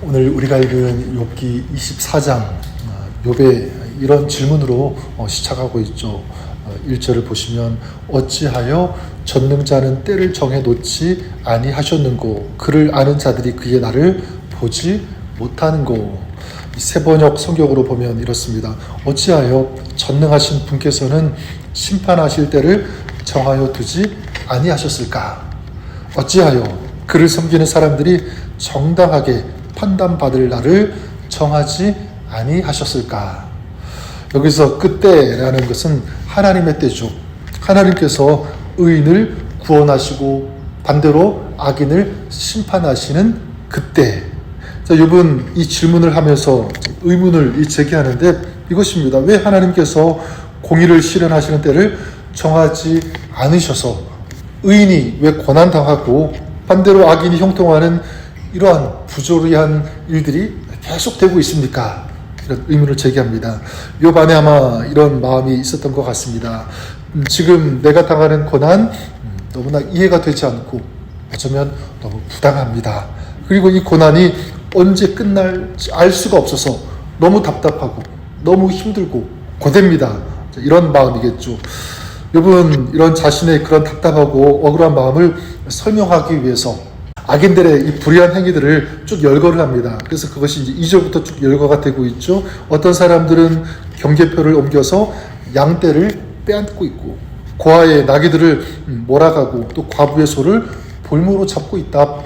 오늘 우리가 읽은 욥기 24장 욥의 이런 질문으로 시작하고 있죠. 1절을 보시면 어찌하여 전능자는 때를 정해 놓지 아니하셨는고 그를 아는 자들이 그의 날을 보지 못하는고. 세번역 성경으로 보면 이렇습니다. 어찌하여 전능하신 분께서는 심판하실 때를 정하여 두지 아니하셨을까? 어찌하여 그를 섬기는 사람들이 정당하게 판단받을 날을 정하지 아니하셨을까? 여기서 그때라는 것은 하나님의 때죠. 하나님께서 의인을 구원하시고 반대로 악인을 심판하시는 그때. 자, 욥은 이 질문을 하면서 의문을 제기하는데 이것입니다. 왜 하나님께서 공의를 실현하시는 때를 정하지 않으셔서 의인이 왜 고난당하고 반대로 악인이 형통하는 이러한 부조리한 일들이 계속되고 있습니까? 이런 의문을 제기합니다. 욥 안에 아마 이런 마음이 있었던 것 같습니다. 지금 내가 당하는 고난 너무나 이해가 되지 않고 어쩌면 너무 부당합니다. 그리고 이 고난이 언제 끝날지 알 수가 없어서 너무 답답하고 너무 힘들고 고됩니다. 이런 마음이겠죠. 욥은 이런 자신의 그런 답답하고 억울한 마음을 설명하기 위해서 악인들의 이 불의한 행위들을 쭉 열거를 합니다. 그래서 그것이 이제 2절부터 쭉 열거가 되고 있죠. 어떤 사람들은 경계표를 옮겨서 양떼를 빼앗고 있고 고아의 나귀들을 몰아가고 또 과부의 소를 볼모로 잡고 있다.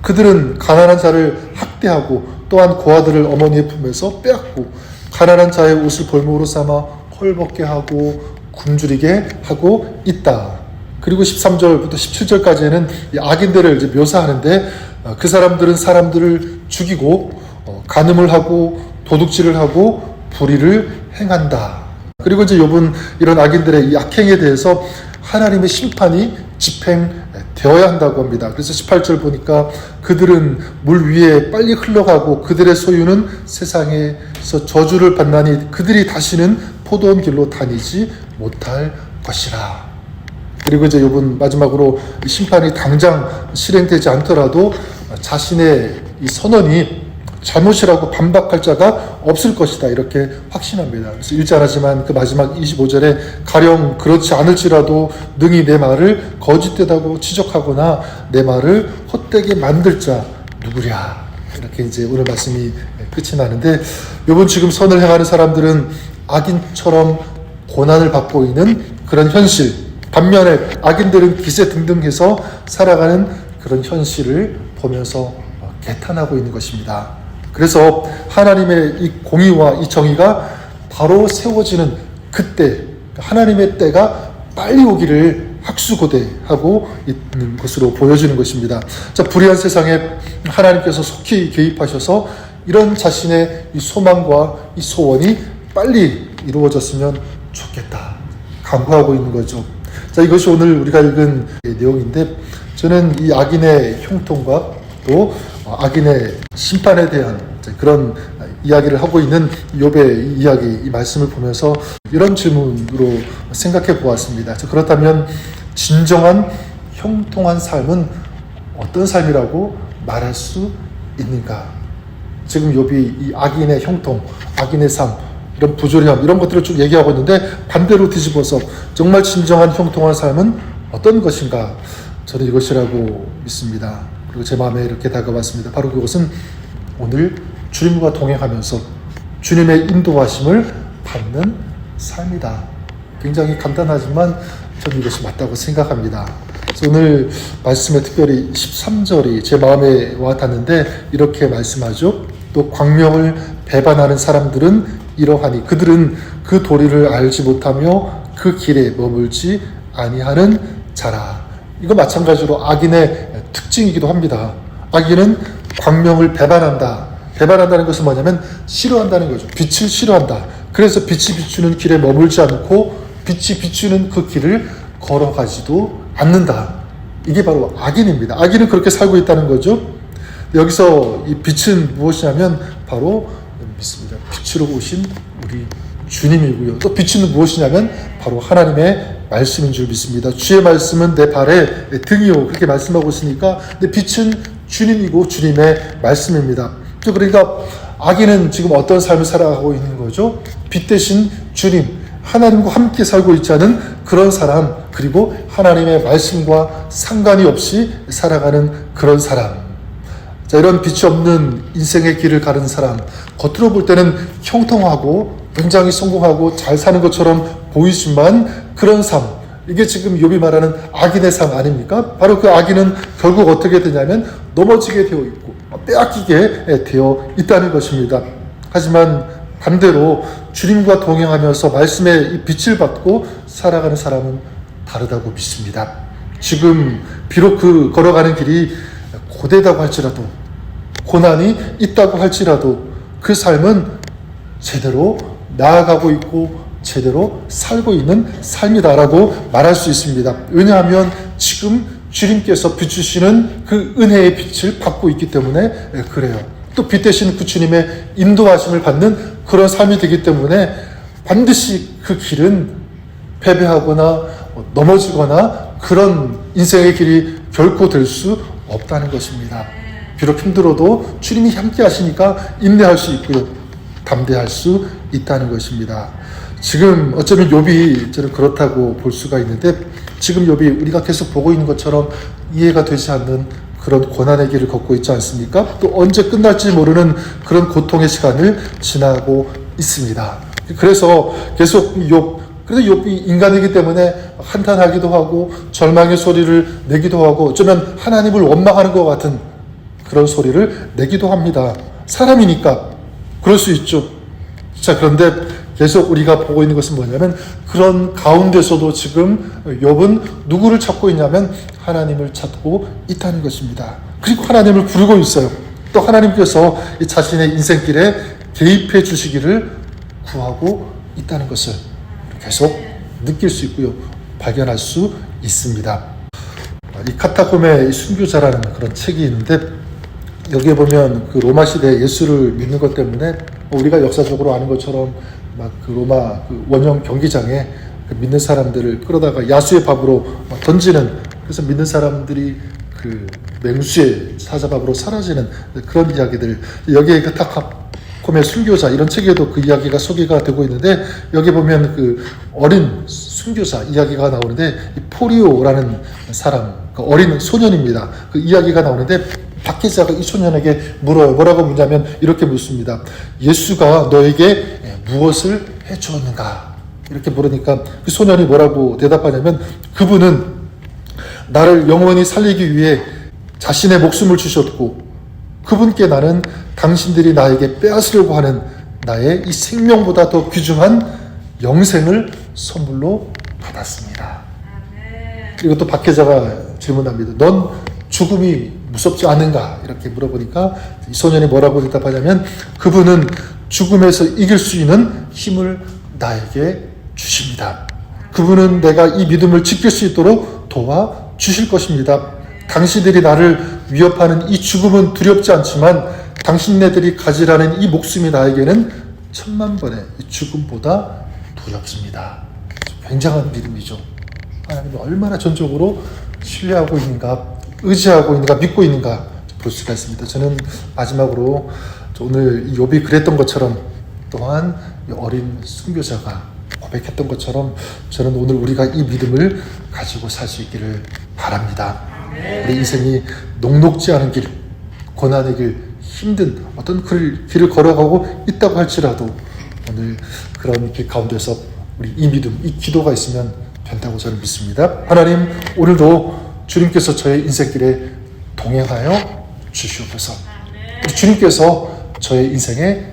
그들은 가난한 자를 학대하고 또한 고아들을 어머니의 품에서 빼앗고 가난한 자의 옷을 볼모로 삼아 헐벗게 하고 굶주리게 하고 있다. 그리고 13절부터 17절까지는 이 악인들을 이제 묘사하는데 그 사람들은 사람들을 죽이고 간음을 하고 도둑질을 하고 불의를 행한다. 그리고 이제 욥은 이런 악인들의 이 악행에 대해서 하나님의 심판이 집행되어야 한다고 합니다. 그래서 18절 보니까 그들은 물 위에 빨리 흘러가고 그들의 소유는 세상에서 저주를 받나니 그들이 다시는 포도원 길로 다니지 못할 것이라. 그리고 이제 욥은 마지막으로 심판이 당장 실행되지 않더라도 자신의 이 선언이 잘못이라고 반박할 자가 없을 것이다 이렇게 확신합니다. 그래서 일절하지만 그 마지막 25절에 가령 그렇지 않을지라도 능히 내 말을 거짓되다고 지적하거나 내 말을 헛되게 만들 자 누구랴. 이렇게 이제 오늘 말씀이 끝이 나는데 욥은 지금 선을 행하는 사람들은 악인처럼 고난을 받고 있는 그런 현실, 반면에 악인들은 기세등등해서 살아가는 그런 현실을 보면서 개탄하고 있는 것입니다. 그래서 하나님의 이 공의와 이 정의가 바로 세워지는 그때 하나님의 때가 빨리 오기를 학수고대하고 있는 것으로 보여지는 것입니다. 자, 불의한 세상에 하나님께서 속히 개입하셔서 이런 자신의 이 소망과 이 소원이 빨리 이루어졌으면 좋겠다 간구하고 있는 거죠. 자, 이것이 오늘 우리가 읽은 내용인데 저는 이 악인의 형통과 또 악인의 심판에 대한 그런 이야기를 하고 있는 욥의 이야기, 이 말씀을 보면서 이런 질문으로 생각해 보았습니다. 그렇다면 진정한 형통한 삶은 어떤 삶이라고 말할 수 있는가? 지금 욥이 이 악인의 형통, 악인의 삶, 이런 부조리함, 이런 것들을 쭉 얘기하고 있는데 반대로 뒤집어서 정말 진정한 형통한 삶은 어떤 것인가? 저는 이것이라고 믿습니다. 그리고 제 마음에 이렇게 다가왔습니다. 바로 그것은 오늘 주님과 동행하면서 주님의 인도하심을 받는 삶이다. 굉장히 간단하지만 저는 이것이 맞다고 생각합니다. 그래서 오늘 말씀에 특별히 13절이 제 마음에 와 닿는데 이렇게 말씀하죠. 또 광명을 배반하는 사람들은 이러하니 그들은 그 도리를 알지 못하며 그 길에 머물지 아니하는 자라. 이거 마찬가지로 악인의 특징이기도 합니다. 악인은 광명을 배반한다. 배반한다는 것은 뭐냐면 싫어한다는 거죠. 빛을 싫어한다. 그래서 빛이 비추는 길에 머물지 않고 빛이 비추는 그 길을 걸어가지도 않는다. 이게 바로 악인입니다. 악인은 그렇게 살고 있다는 거죠. 여기서 이 빛은 무엇이냐면 바로 믿습니다. 빛으로 오신 우리 주님이고요. 또 빛은 무엇이냐면 바로 하나님의 말씀인 줄 믿습니다. 주의 말씀은 내 발의 등이요. 그렇게 말씀하고 있으니까 근데 빛은 주님이고 주님의 말씀입니다. 그러니까 아기는 지금 어떤 삶을 살아가고 있는 거죠? 빛 대신 주님, 하나님과 함께 살고 있지 않은 그런 사람, 그리고 하나님의 말씀과 상관이 없이 살아가는 그런 사람. 자, 이런 빛이 없는 인생의 길을 가는 사람, 겉으로 볼 때는 형통하고 굉장히 성공하고 잘 사는 것처럼 보이지만 그런 삶, 이게 지금 욥이 말하는 악인의 삶 아닙니까? 바로 그 악인은 결국 어떻게 되냐면 넘어지게 되어 있고 빼앗기게 되어 있다는 것입니다. 하지만 반대로 주님과 동행하면서 말씀의 빛을 받고 살아가는 사람은 다르다고 믿습니다. 지금 비록 그 걸어가는 길이 고되다고 할지라도, 고난이 있다고 할지라도 그 삶은 제대로 나아가고 있고 제대로 살고 있는 삶이다라고 말할 수 있습니다. 왜냐하면 지금 주님께서 비추시는 그 은혜의 빛을 받고 있기 때문에 그래요. 또 빛 대신 그 주님의 인도하심을 받는 그런 삶이 되기 때문에 반드시 그 길은 패배하거나 넘어지거나 그런 인생의 길이 결코 될 수 없다는 것입니다. 비록 힘들어도 주님이 함께 하시니까 인내할 수 있고요. 담대할 수 있다는 것입니다. 지금 어쩌면 욥이 저는 그렇다고 볼 수가 있는데, 지금 욥이 우리가 계속 보고 있는 것처럼 이해가 되지 않는 그런 고난의 길을 걷고 있지 않습니까? 또 언제 끝날지 모르는 그런 고통의 시간을 지나고 있습니다. 그래서 계속 그래도 욥이 인간이기 때문에 한탄하기도 하고 절망의 소리를 내기도 하고 어쩌면 하나님을 원망하는 것 같은 그런 소리를 내기도 합니다. 사람이니까 그럴 수 있죠. 자, 그런데 계속 우리가 보고 있는 것은 뭐냐면 그런 가운데서도 지금 욥은 누구를 찾고 있냐면 하나님을 찾고 있다는 것입니다. 그리고 하나님을 부르고 있어요. 또 하나님께서 자신의 인생길에 개입해 주시기를 구하고 있다는 것을 계속 느낄 수 있고요. 발견할 수 있습니다. 이 카타콤의 순교자라는 그런 책이 있는데, 여기에 보면 그 로마 시대 예수를 믿는 것 때문에 우리가 역사적으로 아는 것처럼 막 그 로마 그 원형 경기장에 그 믿는 사람들을 끌어다가 야수의 밥으로 던지는, 그래서 믿는 사람들이 그 맹수의 사자밥으로 사라지는 그런 이야기들, 여기에 그 카타콤의 순교자 이런 책에도 그 이야기가 소개가 되고 있는데, 여기 보면 그 어린 순교자 이야기가 나오는데, 이 포리오라는 사람, 그 어린 소년입니다. 그 이야기가 나오는데 박해자가 이 소년에게 물어요. 뭐라고 묻냐면 이렇게 묻습니다. 예수가 너에게 무엇을 해주었는가? 이렇게 물으니까 그 소년이 뭐라고 대답하냐면, 그분은 나를 영원히 살리기 위해 자신의 목숨을 주셨고, 그분께 나는 당신들이 나에게 빼앗으려고 하는 나의 이 생명보다 더 귀중한 영생을 선물로 받았습니다. 그리고 또 박해자가 질문합니다. 넌 죽음이 무섭지 않은가? 이렇게 물어보니까 이 소년이 뭐라고 대답하냐면, 그분은 죽음에서 이길 수 있는 힘을 나에게 주십니다. 그분은 내가 이 믿음을 지킬 수 있도록 도와주실 것입니다. 당신들이 나를 위협하는 이 죽음은 두렵지 않지만 당신네들이 가지라는 이 목숨이 나에게는 10,000번의 이 죽음보다 두렵습니다. 굉장한 믿음이죠. 하나님을 얼마나 전적으로 신뢰하고 있는가, 의지하고 있는가, 믿고 있는가 볼 수가 있습니다. 저는 마지막으로 오늘 이 욥이 그랬던 것처럼, 또한 이 어린 순교자가 고백했던 것처럼, 저는 오늘 우리가 이 믿음을 가지고 살 수 있기를 바랍니다. 우리 인생이 녹록지 않은 길, 고난의 길, 힘든 어떤 길을 걸어가고 있다고 할지라도 오늘 그런 길 가운데서 우리 이 믿음, 이 기도가 있으면 된다고 저는 믿습니다. 하나님, 오늘도 주님께서 저의 인생길에 동행하여 주시옵소서. 우리 주님께서 저의 인생에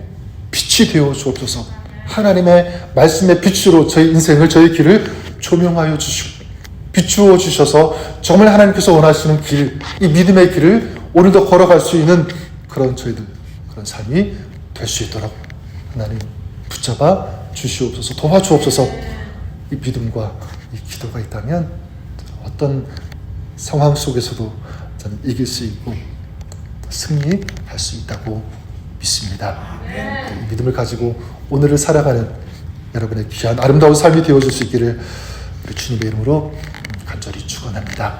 빛이 되어 주옵소서. 하나님의 말씀의 빛으로 저의 인생을, 저의 길을 조명하여 주시고 비추어 주셔서 정말 하나님께서 원하시는 길, 이 믿음의 길을 오늘도 걸어갈 수 있는 그런 저희들, 그런 삶이 될 수 있도록 하나님 붙잡아 주시옵소서. 도와주옵소서. 이 믿음과 이 기도가 있다면 어떤 상황 속에서도 저는 이길 수 있고 승리할 수 있다고 믿습니다. 이 믿음을 가지고 오늘을 살아가는 여러분의 귀한 아름다운 삶이 되어줄 수 있기를 우리 주님의 이름으로 간절히 축원합니다.